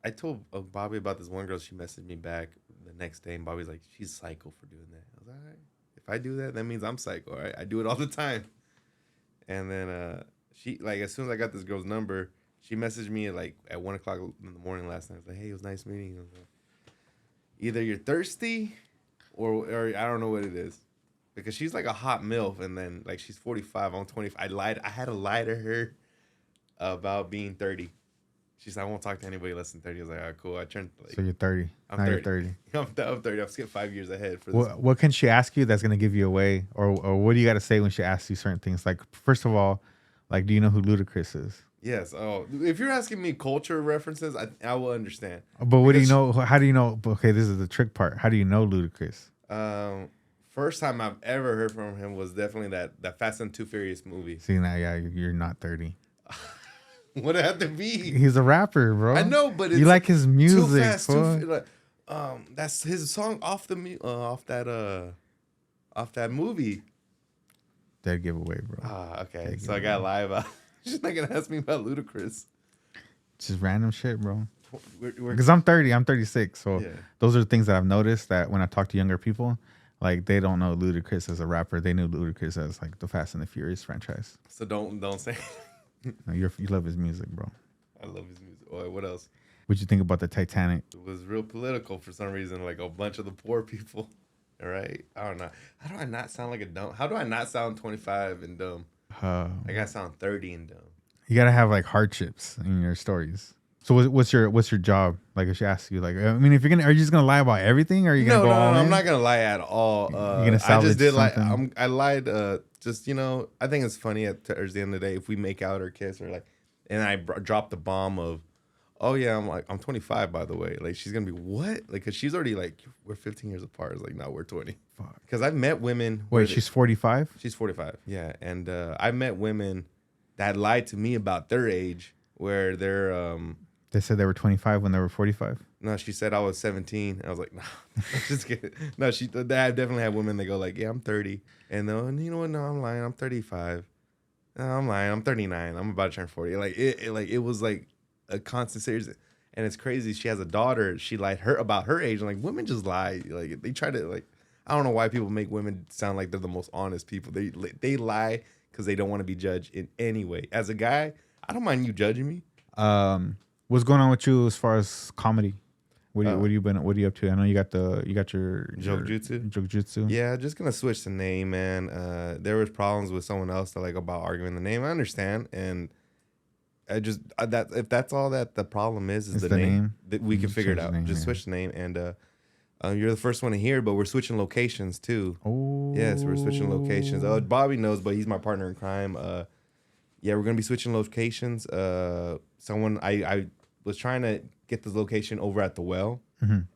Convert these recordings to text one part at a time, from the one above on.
I told Bobby about this one girl. She messaged me back the next day, and Bobby's like, "She's psycho for doing that." I was like, "All right. If I do that, that means I'm psycho. All right, I do it all the time." And then she like as soon as I got this girl's number, she messaged me at 1 o'clock in the morning last night. I was like, "Hey, it was nice meeting you." I was like, either you're thirsty, or I don't know what it is, because she's like a hot milf, and then like she's 45, I'm 20. I lied. I had to lie to her about being 30. She's like, I won't talk to anybody less than 30. I was like, all right, cool. I turned like, So you're 30. I'm Now 30. you're 30. I'm 30. I've skipped 5 years ahead for this. What can she ask you that's going to give you away? Or what do you got to say when she asks you certain things? Like, first of all, like, do you know who Ludacris is? Yes. Oh, if you're asking me culture references, I will understand. But what do you know? How do you know? Okay, this is the trick part. How do you know Ludacris? First time I've ever heard from him was definitely that Fast and Too Furious movie. See, now, yeah, you're not 30. What it had to be? He's a rapper, bro. I know, but it's you like his music. Too fast, like, that's his song off that movie. Dead giveaway, bro. Okay. Dead So I gotta lie about. She's not gonna ask me about Ludacris. Just random shit, bro. We're Because I'm 30, I'm 36, so yeah. those are the things that I've noticed that when I talk to younger people, like they don't know Ludacris as a rapper. They knew Ludacris as like the Fast and the Furious franchise. So don't say. No, you love his music, bro. I love his music. Oh, what else? What'd you think about the Titanic? It was real political for some reason. Like a bunch of the poor people. All right. I don't know. How do I not sound like a dumb? How do I not sound 25 and dumb? I gotta sound 30 and dumb. You gotta have like hardships in your stories. So what's your job? Like if she asks you, like, I mean, if are you just gonna lie about everything, or are you gonna go all in? I'm not gonna lie at all. You're gonna salvage I just did something? I lied. Just I think it's funny at towards the end of the day if we make out or kiss or like, and I dropped the bomb of, oh yeah, I'm 25 by the way. Like she's gonna be what? Like, cause she's already like we're 15 years apart. It's like no, we're 20. Fuck. Because I've met women. Wait, she's 45. She's 45. Yeah, and I met women that lied to me about their age, where they're They said they were 25 when they were 45. No, she said I was 17. I was like, no, just kidding. No, I definitely have women that go like, yeah, I'm 30. And you know what? No, I'm lying. I'm 35. No, I'm lying. I'm 39. I'm about to turn 40. Like it was like a constant series. And it's crazy. She has a daughter. She lied about her age. And like women just lie. Like they try to like, I don't know why people make women sound like they're the most honest people. They lie because they don't want to be judged in any way. As a guy, I don't mind you judging me. What's going on with you as far as comedy? What are you up to? I know you got your Joke-jutsu. Yeah, just gonna switch the name, man. There was problems with someone else that like about arguing the name. I understand, and I just if that's all that the problem is the name. That we can figure it out. Just switch the name, and you're the first one to hear. But we're switching locations too. Oh, yes, we're switching locations. Bobby knows, but he's my partner in crime. Yeah, we're gonna be switching locations. Someone I was trying to get this location over at the Well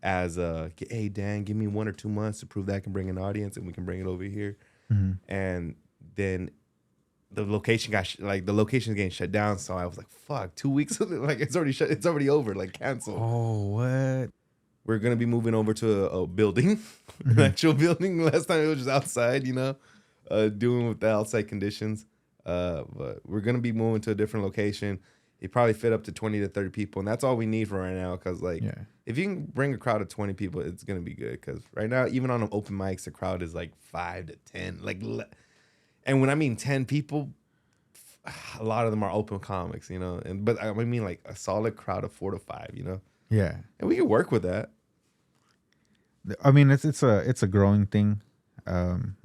as hey Dan, give me 1 or 2 months to prove that I can bring an audience and we can bring it over here. And then the location the location's getting shut down, so I was like, fuck, 2 weeks like it's already over, like cancel. Oh, what? We're gonna be moving over to a building, an actual building. Last time it was just outside, doing with the outside conditions. But we're gonna be moving to a different location. It probably fit up to 20 to 30 people, and that's all we need for right now. Because if you can bring a crowd of 20 people, it's gonna be good. Because right now, even on open mics, the crowd is like 5 to 10. And when I mean 10 people, a lot of them are open comics, but I mean like a solid crowd of 4 to 5, Yeah, and we can work with that. I mean, it's a growing thing,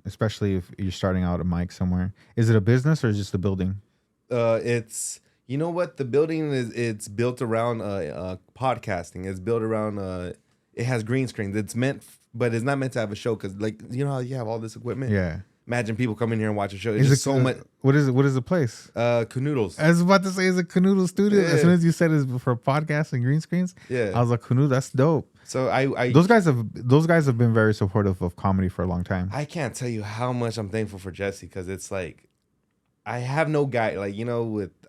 especially if you're starting out a mic somewhere. Is it a business or is it just a building? It's the building it's built around podcasting. It's built around it has green screens. But it's not meant to have a show because how you have all this equipment. Yeah. Imagine people come in here and watch a show. It's just so much. What is the place? Canoodles. I was about to say, is it Canoodle Studio? Yeah. As soon as you said it's for podcasts and green screens, yeah, I was like, Canoodle, that's dope. So I those guys have been very supportive of comedy for a long time. I can't tell you how much I'm thankful for Jesse, because it's like I have no guy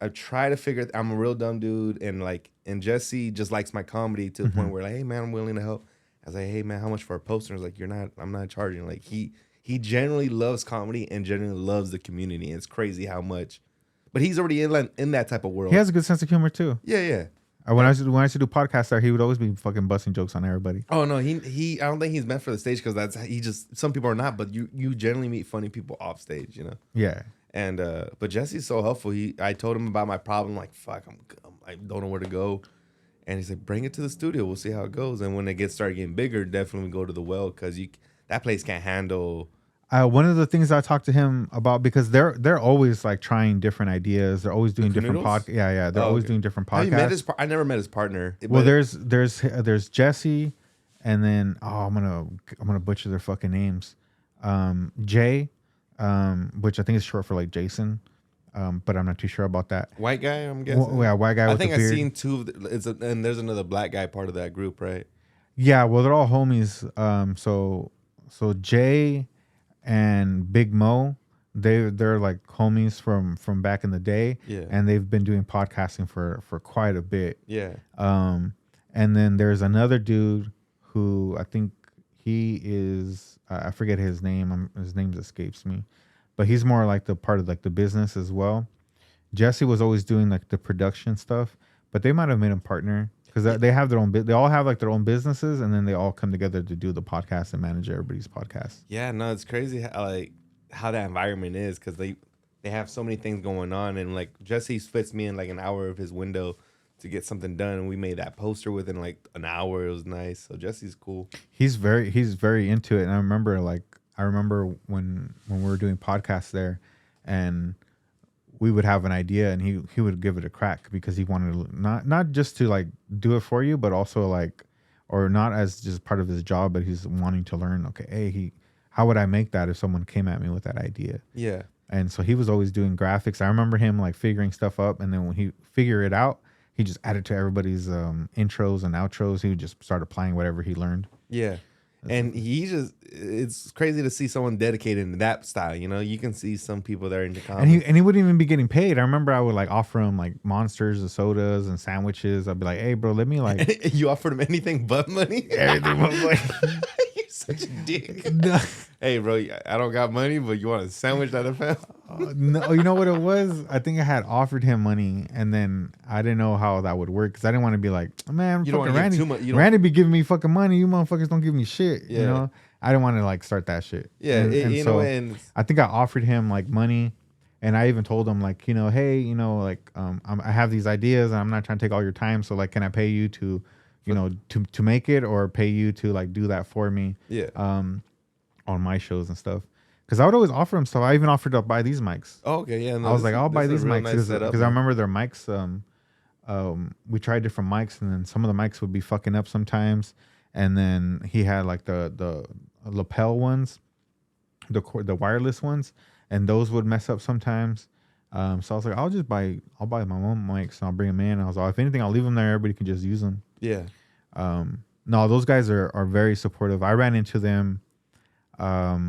I try to figure. I'm a real dumb dude, and Jesse just likes my comedy to the point where hey man, I'm willing to help. I was like, hey man, how much for a poster? I was like, I'm not charging. Like he generally loves comedy and generally loves the community. And it's crazy how much, but he's already in that type of world. He has a good sense of humor too. Yeah. When I used to do podcasts there, he would always be fucking busting jokes on everybody. Oh no, he I don't think he's meant for the stage because that's he just some people are not, but you generally meet funny people off stage, you know. Yeah. And but Jesse's so helpful. I told him about my problem, like fuck, I don't know where to go, and he's like, bring it to the studio, we'll see how it goes. And when it started getting bigger, definitely go to the well because that place can't handle. One of the things I talked to him about, because they're always like trying different ideas. They're always doing different podcasts. Yeah. They're always doing different podcasts. Have you met I never met his partner. Well, there's Jesse, and then I'm gonna butcher their fucking names. Jay, which I think is short for like Jason, but I'm not too sure about that. White guy, I'm guessing. Well, yeah, white guy. I think I've seen two. And there's another black guy part of that group, right? Yeah, well, they're all homies. So Jay and Big Mo, they're like homies from back in the day. Yeah. And they've been doing podcasting for quite a bit. Yeah. And then there's another dude who I think he is I forget his name. His name escapes me, but he's more like the part of like the business as well. Jesse was always doing like the production stuff, but they might have made him partner because they have their own. They all have like their own businesses, and then they all come together to do the podcast and manage everybody's podcast. Yeah, no, it's crazy how that environment is because they have so many things going on, and like Jesse fits me in like an hour of his window to get something done, and we made that poster within like an hour. It was nice. So Jesse's cool. He's very into it, and I remember when we were doing podcasts there, and we would have an idea, and he would give it a crack because he wanted to not just to like do it for you, but also like, or not as just part of his job, but he's wanting to learn. Okay, hey, how would I make that if someone came at me with that idea? Yeah. And so he was always doing graphics. I remember him like figuring stuff up, and then when he figured it out, he just added to everybody's intros and outros. He would just start applying whatever he learned. Yeah. And it's crazy to see someone dedicated in that style. You know, you can see some people that are into comedy. And he wouldn't even be getting paid. I remember I would like offer him like monsters and sodas and sandwiches. I'd be like, hey, bro, let me like. You offered him anything but money? Everything but money. You're such a dick. Hey, bro, I don't got money, but you want a sandwich that I found? No, you know what it was? I think I had offered him money, and then I didn't know how that would work because I didn't want to be like, man, fucking Randy. Randy be giving me fucking money. You motherfuckers don't give me shit. Yeah. You know, I didn't want to like start that shit. Yeah, and I think I offered him like money, and I even told him like, you know, hey, you know, like I have these ideas, and I'm not trying to take all your time. So like, can I pay you to, you know, to make it, or pay you to like do that for me? Yeah. On my shows and stuff. Because I would always offer him stuff. I even offered to buy these mics. Oh, okay, yeah. No, I was like, I'll buy these mics because I remember their mics. We tried different mics, and then some of the mics would be fucking up sometimes. And then he had like the lapel ones, the wireless ones, and those would mess up sometimes. So I was like, I'll buy my own mics and I'll bring them in. And I was like, if anything, I'll leave them there. Everybody can just use them. Yeah. No, those guys are very supportive. I ran into them. I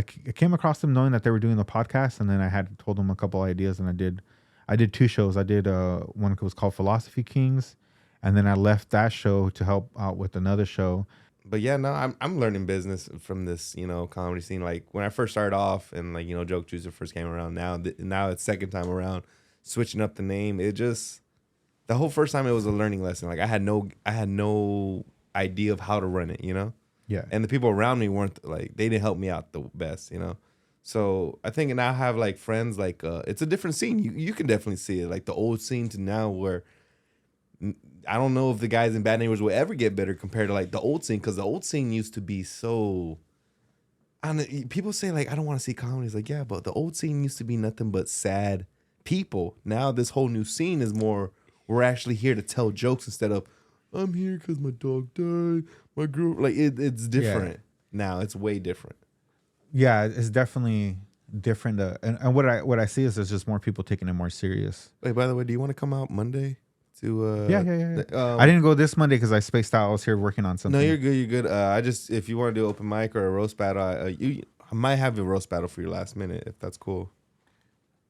came across them knowing that they were doing the podcast, and then I had told them a couple ideas, and I did two shows. I did one that was called Philosophy Kings, and then I left that show to help out with another show. But yeah, no, I'm learning business from this, you know, comedy scene. Like when I first started off, and like, you know, Joke Juicer first came around. Now it's second time around, switching up the name. It just the whole first time it was a learning lesson. Like I had no idea of how to run it, you know. Yeah. And the people around me weren't like, they didn't help me out the best, you know? So I think now I have like friends, like, it's a different scene. You can definitely see it. Like the old scene to now where I don't know if the guys in Bad Neighbors will ever get better compared to like the old scene. Cause the old scene used to be so, I don't know, people say like, I don't want to see comedy. It's like, yeah, but the old scene used to be nothing but sad people. Now this whole new scene is more, we're actually here to tell jokes instead of, I'm here because my dog died. My girl, like it's different now. It's way different. Yeah, it's definitely different. And what I see is there's just more people taking it more serious. Wait, by the way, do you want to come out Monday? Yeah. I didn't go this Monday because I spaced out. I was here working on something. No, you're good. You're good. If you want to do open mic or a roast battle, I might have a roast battle for your last minute if that's cool.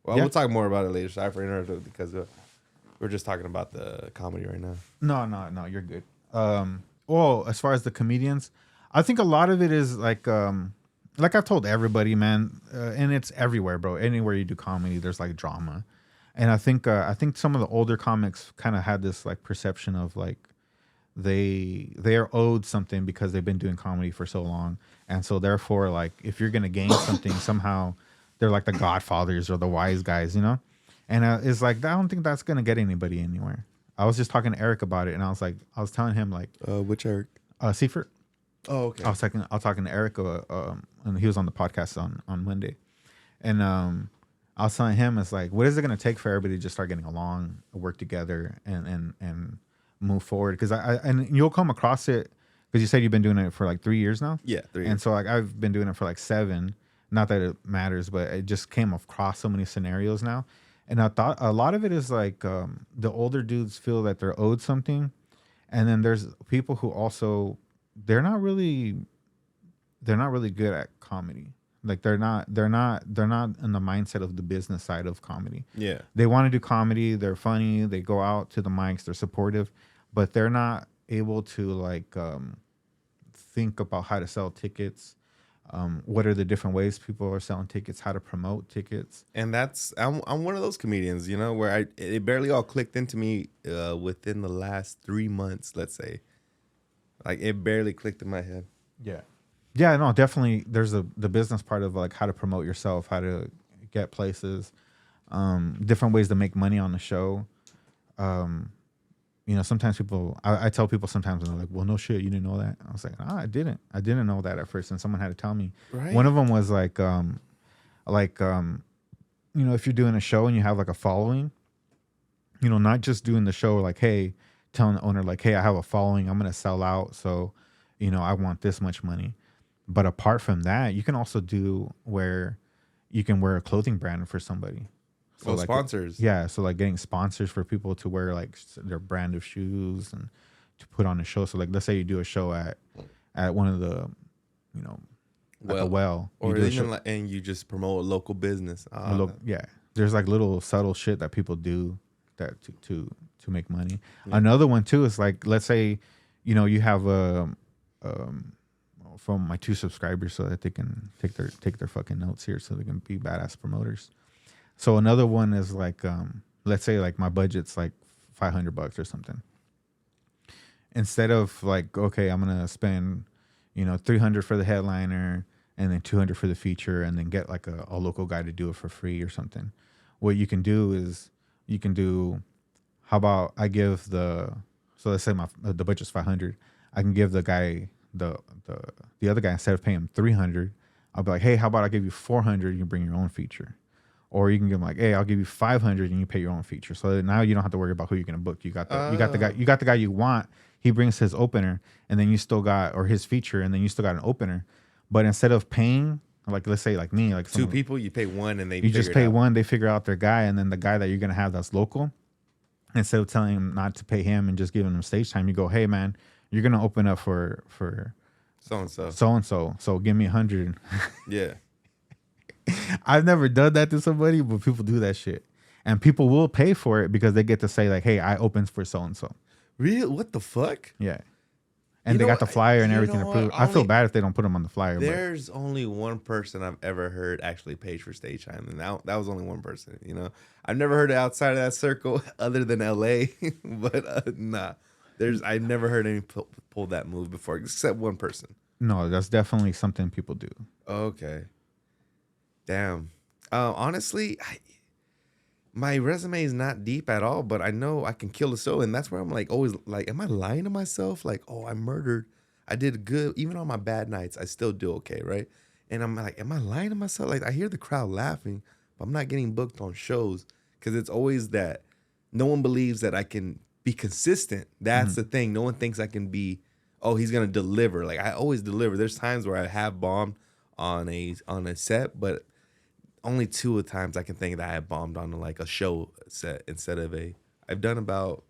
Well, we'll talk more about it later. Sorry for interrupting because we're just talking about the comedy right now. No, you're good. Well, as far as the comedians, I think a lot of it is like I've told everybody, man, and it's everywhere, bro. Anywhere you do comedy, there's like drama. And I think some of the older comics kind of had this like perception of like they are owed something because they've been doing comedy for so long, and so therefore like if you're gonna gain something somehow, they're like the godfathers or the wise guys, you know. And it's like I don't think that's gonna get anybody anywhere. I was just talking to Eric about it, and I was telling him like Which Eric? Seifert. Oh, okay. I was talking to Eric, and he was on the podcast on Monday, and I was telling him it's like, what is it going to take for everybody to just start getting along, work together, and move forward? Because and you'll come across it because you said you've been doing it for like 3 years now. Yeah, 3 years. And so like I've been doing it for like 7. Not that it matters, but it just came across so many scenarios now, and I thought a lot of it is like the older dudes feel that they're owed something, and then there's people who also they're not really good at comedy. Like they're not in the mindset of the business side of comedy. Yeah. They want to do comedy, they're funny, they go out to the mics, they're supportive, but they're not able to like think about how to sell tickets. What are the different ways people are selling tickets, how to promote tickets. And I'm one of those comedians, you know, where it barely all clicked into me within the last 3 months, let's say. Like it barely clicked in my head. Yeah. Yeah, no, definitely. There's the business part of like how to promote yourself, how to get places, different ways to make money on the show. You know, sometimes I tell people sometimes and they're like, well, no shit, you didn't know that. I was like, I didn't know that at first. And someone had to tell me. Right. One of them was like, you know, if you're doing a show and you have like a following, you know, not just doing the show like, hey, telling the owner like, hey, I have a following, I'm going to sell out. So, you know, I want this much money. But apart from that, you can also do where you can wear a clothing brand for somebody. So like sponsors. Yeah. So like getting sponsors for people to wear like their brand of shoes and to put on a show. So like, let's say you do a show at one of the, you know, at the well. Or even like, and you just promote a local business. Yeah. There's like little subtle shit that people do that to make money. Yeah. Another one too is like, let's say, you know, you have from my 2 subscribers so that they can take their fucking notes here so they can be badass promoters. So another one is like, let's say like my budget's like $500 or something. Instead of like, okay, I'm going to spend, you know, $300 for the headliner and then $200 for the feature and then get like a local guy to do it for free or something. What you can do is how about I give so let's say the budget's $500. I can give the guy, the other guy, instead of paying him $300, I'll be like, hey, how about I give you $400, you bring your own feature. Or you can give him like, hey, I'll give you $500 and you pay your own feature. So now you don't have to worry about who you're gonna book. You got the guy you want. He brings his opener, and then you still got, or his feature, and then you still got an opener. But instead of paying, like let's say like me, like 2 people, you pay one and you just pay one. They figure out their guy, and then the guy that you're gonna have that's local. Instead of telling him not to pay him and just giving him stage time, you go, hey man, you're gonna open up for so and so give me 100. Yeah. I've never done that to somebody, but people do that shit, and people will pay for it because they get to say like, hey, I opened for so and so. Really? What the fuck? Yeah. And they got the flyer and everything to prove. I feel bad if they don't put them on the flyer. There's only one person I've ever heard actually pay for stage time, and that was only one person. You know, I've never heard it outside of that circle other than LA, but nah, I've never heard any pull that move before except one person. No, that's definitely something people do. Okay. Damn. Honestly, my resume is not deep at all, but I know I can kill a show, and that's where I'm like always like, am I lying to myself? Like, oh, I murdered. I did good. Even on my bad nights, I still do okay, right? And I'm like, am I lying to myself? Like, I hear the crowd laughing, but I'm not getting booked on shows because it's always that no one believes that I can be consistent. That's the thing. No one thinks I can be, oh, he's gonna deliver. Like, I always deliver. There's times where I have bombed on a set, but only 2 times I can think that I have bombed on like a show set instead of I've done about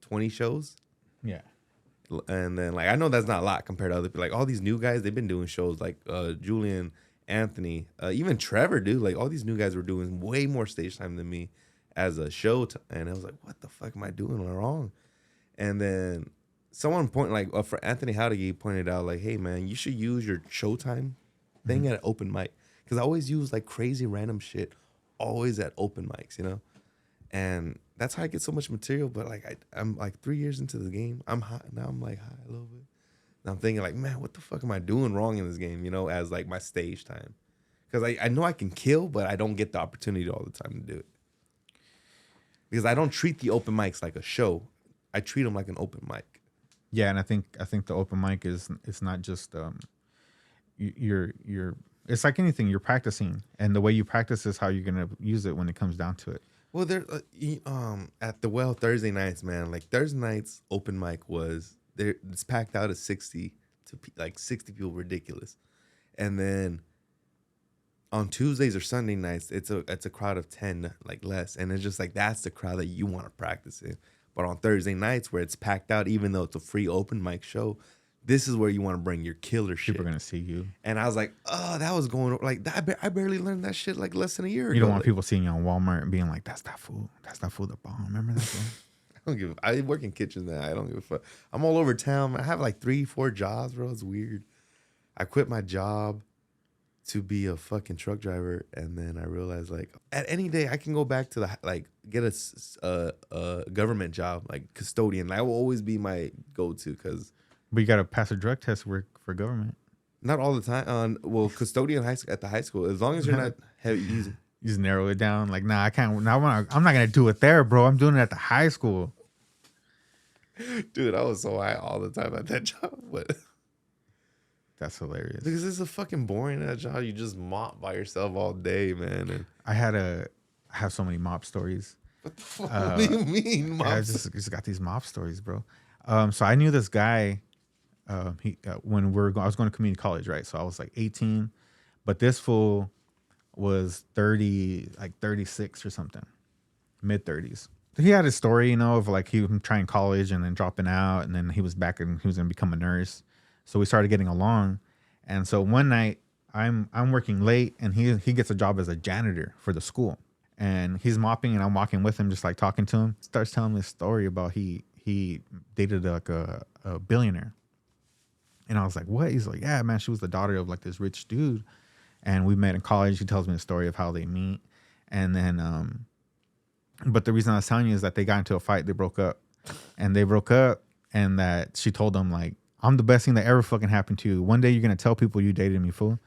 20 shows. Yeah. And then like, I know that's not a lot compared to other people. Like all these new guys, they've been doing shows like Julian, Anthony, even Trevor, dude. Like all these new guys were doing way more stage time than me as a show. And I was like, what the fuck am I doing wrong? And then someone for Anthony Howdy pointed out like, hey man, you should use your showtime thing at an open mic. Because I always use like crazy random shit always at open mics, you know? And that's how I get so much material. But like I'm like 3 years into the game. I'm high now. I'm like high a little bit. And I'm thinking like, man, what the fuck am I doing wrong in this game? You know, as like my stage time, because I know I can kill, but I don't get the opportunity all the time to do it. Because I don't treat the open mics like a show. I treat them like an open mic. Yeah, and I think the open mic is it's not just you're it's like anything, you're practicing, and the way you practice is how you're gonna use it when it comes down to it. Well, there at the well Thursday nights, man. Like Thursday nights open mic was there. It's packed out at 60 to like 60 people, ridiculous. And then on Tuesdays or Sunday nights, it's a crowd of 10, like less, and it's just like that's the crowd that you want to practice in. But on Thursday nights, where it's packed out, even though it's a free open mic show, this is where you want to bring your killer shit. People are gonna see you. And I was like, oh, that was going like that. I barely learned that shit like less than a year ago. You don't want like, people seeing you on Walmart and being like, "That's that fool. That's that fool. The bomb." Remember that? Fool? I don't give. I work in kitchens now. I don't give a fuck. I'm all over town. I have like 3-4 jobs, bro. It's weird. I quit my job to be a fucking truck driver, and then I realized like at any day I can go back to the like get a government job like custodian. That will always be my go-to because. But you gotta pass a drug test for government. Not all the time. Well, custodian at the high school, as long as you're not heavy using. You just narrow it down. Like, nah, I can't. Now I'm not gonna do it there, bro. I'm doing it at the high school. Dude, I was so high all the time at that job, but that's hilarious. Because it's a fucking boring that job. You just mop by yourself all day, man. And I have so many mop stories. What the fuck? What do you mean, mop? I just got these mop stories, bro. So I knew this guy. When I was going to community college, right? So I was like 18, but this fool was 30, like 36 or something, mid 30s. He had a story, you know, of like he was trying college and then dropping out, and then he was back and he was gonna become a nurse. So we started getting along, and so one night I'm working late, and he gets a job as a janitor for the school, and he's mopping, and I'm walking with him, just like talking to him. Starts telling me a story about he dated like a billionaire. And I was like, what? He's like, yeah, man, she was the daughter of like this rich dude. And we met in college. He tells me the story of how they meet. And then, but the reason I was telling you is that they got into a fight. They broke up. And that she told him, like, I'm the best thing that ever fucking happened to you. One day you're going to tell people you dated me, fool.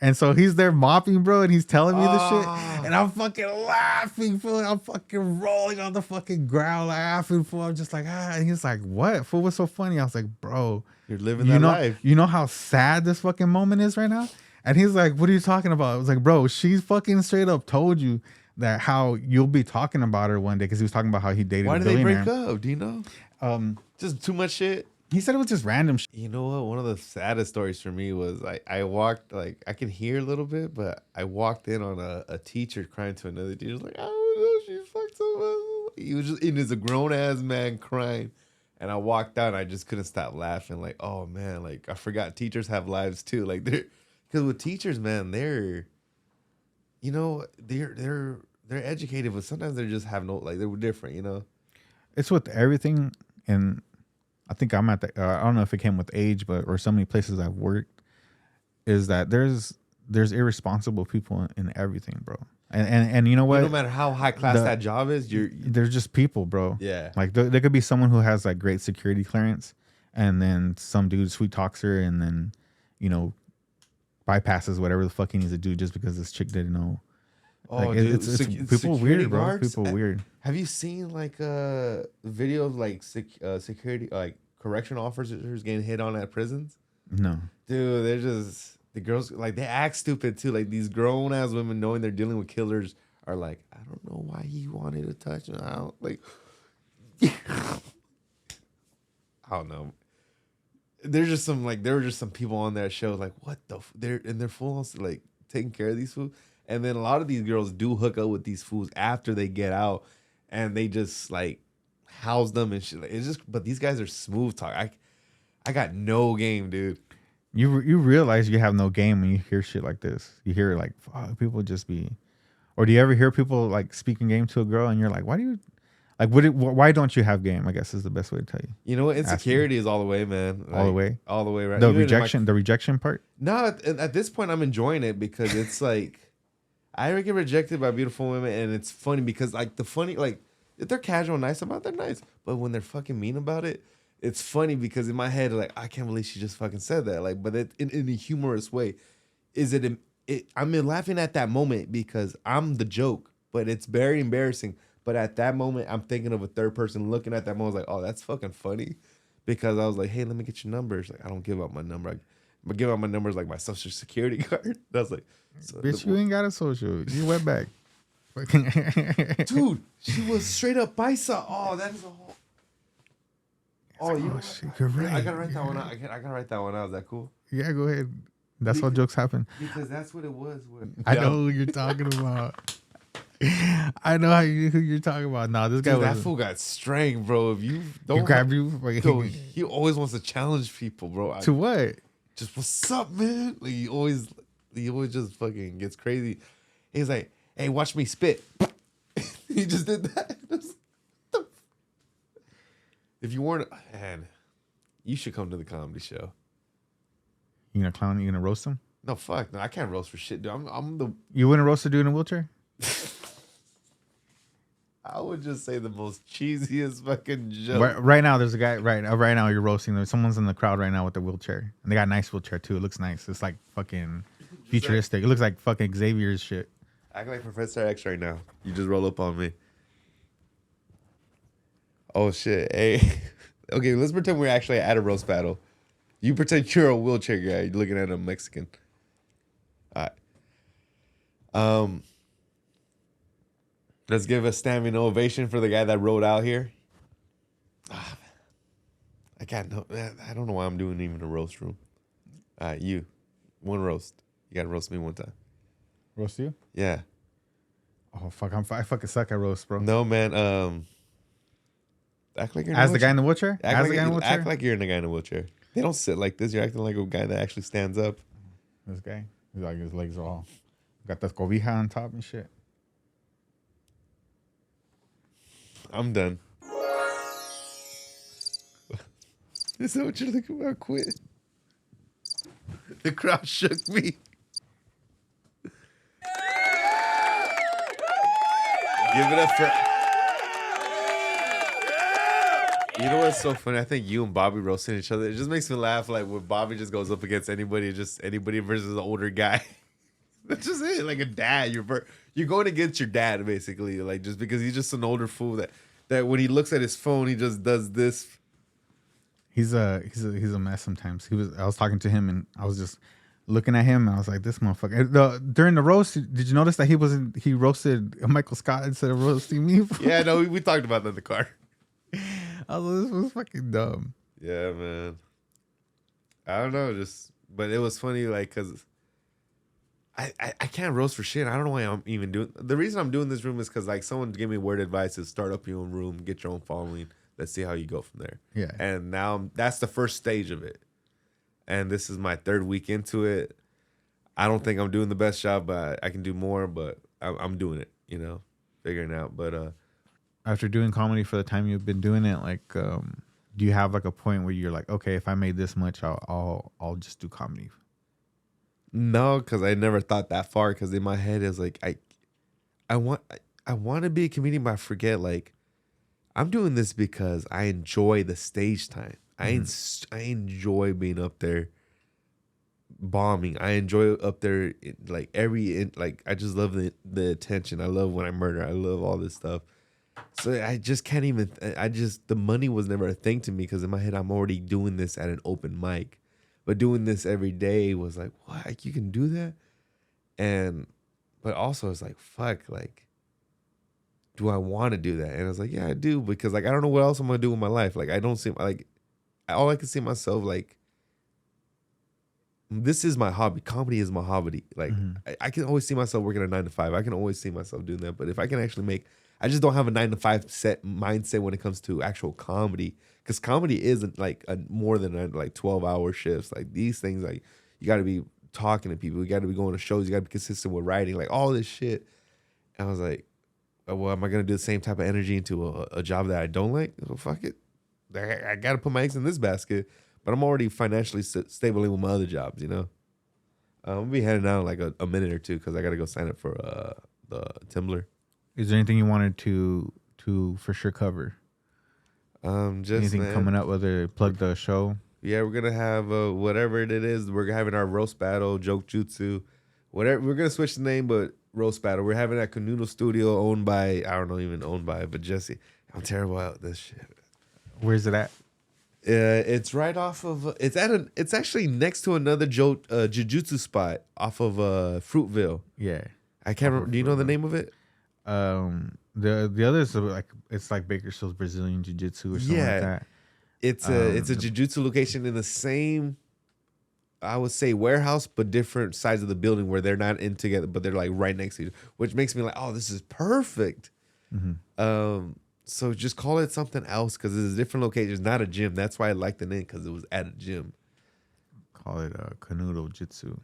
And so he's there mopping, bro, and he's telling me this shit. And I'm fucking laughing, fool. I'm fucking rolling on the fucking ground laughing, fool. I'm just like, And he's like, what? Fool, what's so funny? I was like, bro. You're living that life. You know how sad this fucking moment is right now? And he's like, what are you talking about? I was like, bro, she's fucking straight up told you that how you'll be talking about her one day, because he was talking about how he dated a billionaire. Why did they break up? Do you know? Just too much shit. He said it was just random shit. You know what? One of the saddest stories for me was I walked, like, I can hear a little bit, but I walked in on a teacher crying to another teacher. Like, oh, no, she fucked so much. He was just, and as a grown-ass man crying. And I walked out and I just couldn't stop laughing. Like, oh, man, like, I forgot teachers have lives, too. Like, because with teachers, man, they're educated, but sometimes they just have no, like, they're different, you know? It's with everything, and I think I'm at the, I don't know if it came with age, or so many places I've worked, is that there's irresponsible people in everything, bro. And you know what? No matter how high class that job is, they're just people, bro. Yeah. Like there could be someone who has like great security clearance, and then some dude sweet talks her, and then, you know, bypasses whatever the fuck he needs to do just because this chick didn't know. Oh, like, dude, it's people weird, bro. Guards? People weird. Have you seen like a video of like security, like correctional officers getting hit on at prisons? No, dude, they're just. The girls, like, they act stupid, too. Like, these grown-ass women, knowing they're dealing with killers, are like, I don't know why he wanted to touch me. I don't know. There were just some people on that show, like, what the they're full on, like, taking care of these fools. And then a lot of these girls do hook up with these fools after they get out, and they just, like, house them and shit. It's just, but these guys are smooth talk. I got no game, dude. You realize you have no game when you hear shit like this. You hear like, fuck, people just be, or do you ever hear people like speaking game to a girl and you're like, why do you, like, why don't you have game? I guess is the best way to tell you. You know what? Insecurity is all the way, man. Like, all the way, right? The rejection part. No, at this point, I'm enjoying it because it's like, I get rejected by beautiful women, and it's funny because like if they're casual and nice about it, they're nice. But when they're fucking mean about it, it's funny because in my head, like, I can't believe she just fucking said that. Like, but in a humorous way. Is I'm laughing at that moment because I'm the joke, but it's very embarrassing. But at that moment, I'm thinking of a third person looking at that moment, like, oh, that's fucking funny. Because I was like, hey, let me get your numbers. Like, I don't give out my number. I give out my numbers like my social security card. That's like, so Bitch, you ain't got a social. You went back. dude, she was straight up paisa. Oh, that is a whole. Oh, shit, you're right. I gotta write that one out. I gotta write that one out. Is that cool? Yeah, go ahead. That's how jokes happen. Because that's what it was. I know who you're talking about. I know who you're talking about. Nah, this guy was. That fool got strang, bro. If you don't. He grabbed you? Yo, he always wants to challenge people, bro. To what? Just, what's up, man? Like, he always just fucking gets crazy. He's like, hey, watch me spit. He just did that. If you weren't, man, you should come to the comedy show. You gonna clown? You gonna roast him? No, fuck. No, I can't roast for shit, dude. I'm the. You wouldn't roast a dude in a wheelchair? I would just say the most cheesiest fucking joke. Right now, there's a guy. Right now, you're roasting. There's someone's in the crowd right now with a wheelchair, and they got a nice wheelchair too. It looks nice. It's like fucking futuristic. It looks like fucking Xavier's shit. Act like Professor X right now. You just roll up on me. Oh shit! Hey, okay. Let's pretend we're actually at a roast battle. You pretend you're a wheelchair guy. You're looking at a Mexican. All right. Let's give a standing ovation for the guy that rode out here. I don't know why I'm doing even a roast room. You, one roast. You gotta roast me one time. Roast you? Yeah. Oh fuck! I fucking suck at roast, bro. No man. Act like you're as the guy in the wheelchair. Act like you're in the guy in the wheelchair. They don't sit like this. You're acting like a guy that actually stands up. This guy, he's like his legs are all got the cobija on top and shit. I'm done. Is that what you're looking for? Quit. The crowd shook me. Give it up for. You know what's so funny? I think you and Bobby roasting each other. It just makes me laugh. Like when Bobby just goes up against anybody, just anybody versus an older guy. That's just it. Like a dad. You're going against your dad basically. Like just because he's just an older fool that when he looks at his phone, he just does this. He's a mess sometimes. I was talking to him and I was just looking at him and I was like, this motherfucker. During the roast, did you notice that he roasted Michael Scott instead of roasting me? Yeah, no, we talked about that in the car. I was like, this was fucking dumb. Yeah, man. I don't know, but it was funny, like, cause I can't roast for shit. I don't know why I'm even doing. The reason I'm doing this room is because like someone gave me word advice: is start up your own room, get your own following. Let's see how you go from there. Yeah. And now that's the first stage of it, and this is my third week into it. I don't think I'm doing the best job, but I can do more. But I'm doing it, figuring it out. But after doing comedy for the time you've been doing it, like, do you have like a point where you're like, okay, if I made this much, I'll just do comedy? No, because I never thought that far. Because in my head is like I want to be a comedian, but I forget like I'm doing this because I enjoy the stage time. Mm-hmm. I enjoy being up there bombing. I enjoy up there like I just love the attention. I love when I murder. I love all this stuff. So I just can't even. The money was never a thing to me because in my head I'm already doing this at an open mic. But doing this every day was like, what? You can do that? But also it's like, fuck, like, do I want to do that? And I was like, yeah, I do. Because like, I don't know what else I'm going to do with my life. Like, I don't see, like, all I can see myself, like, this is my hobby. Comedy is my hobby. Like, mm-hmm. I can always see myself working a 9 to 5. I can always see myself doing that. But if I can actually I just don't have a 9 to 5 set mindset when it comes to actual comedy. Because comedy isn't like more than like 12-hour shifts. Like these things, like you got to be talking to people. You got to be going to shows. You got to be consistent with writing. Like all this shit. And I was like, well, am I going to do the same type of energy into a job that I don't like? Well, fuck it. I got to put my eggs in this basket. But I'm already financially stable with my other jobs, We'll be heading out in like a minute or two because I gotta go sign up for the Tumblr. Is there anything you wanted to for sure cover? Just Anything man, coming up? Whether plug the show. yeah, we're gonna have whatever it is. We're having our roast battle, joke jutsu, whatever. We're gonna switch the name, but roast battle. We're having that Canoodle Studio owned by I don't know even owned by, but Jesse. I'm terrible at this shit. Where's it at? It's right off of. It's actually next to another jujutsu spot off of Fruitville. Yeah. I can't remember. Do you know the name of it? The others are like it's like Bakersfield's Brazilian Jiu Jitsu or something like that. It's a jujutsu location in the same, I would say, warehouse, but different sides of the building where they're not in together, but they're like right next to each other, which makes me like, oh, this is perfect. Mm-hmm. So just call it something else because it's a different location. It's not a gym. That's why I liked the name because it was at a gym. Call it Canoodle Jitsu.